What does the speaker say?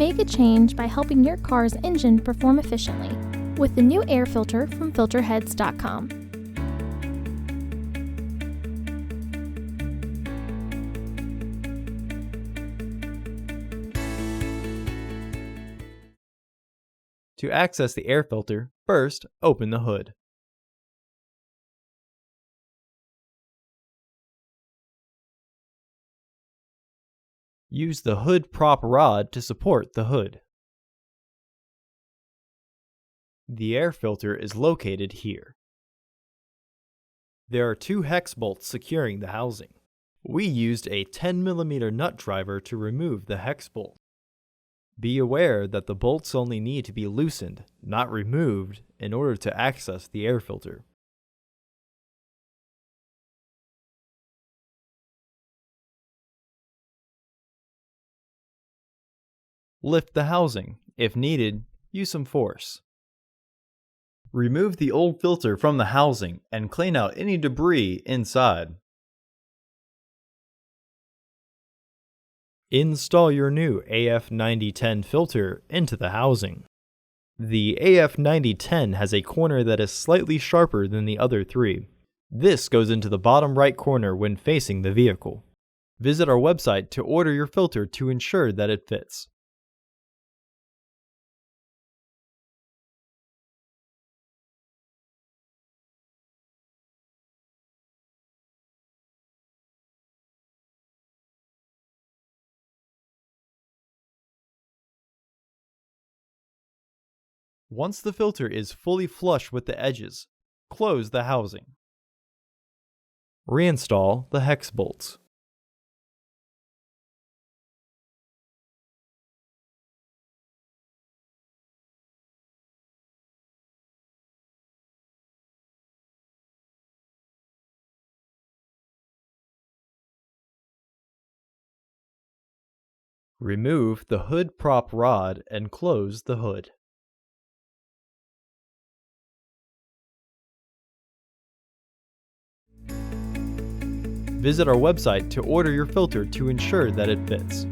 Make a change by helping your car's engine perform efficiently with the new air filter from Filterheads.com. To access the air filter, first open the hood. Use the hood prop rod to support the hood. The air filter is located here. There are 2 hex bolts securing the housing. We used a 10mm nut driver to remove the hex bolt. Be aware that the bolts only need to be loosened, not removed, in order to access the air filter. Lift the housing. If needed, use some force. Remove the old filter from the housing and clean out any debris inside. Install your new AF9010 filter into the housing. The AF9010 has a corner that is slightly sharper than the other 3. This goes into the bottom right corner when facing the vehicle. Visit our website to order your filter to ensure that it fits. Once the filter is fully flush with the edges, close the housing. Reinstall the hex bolts. Remove the hood prop rod and close the hood. Visit our website to order your filter to ensure that it fits.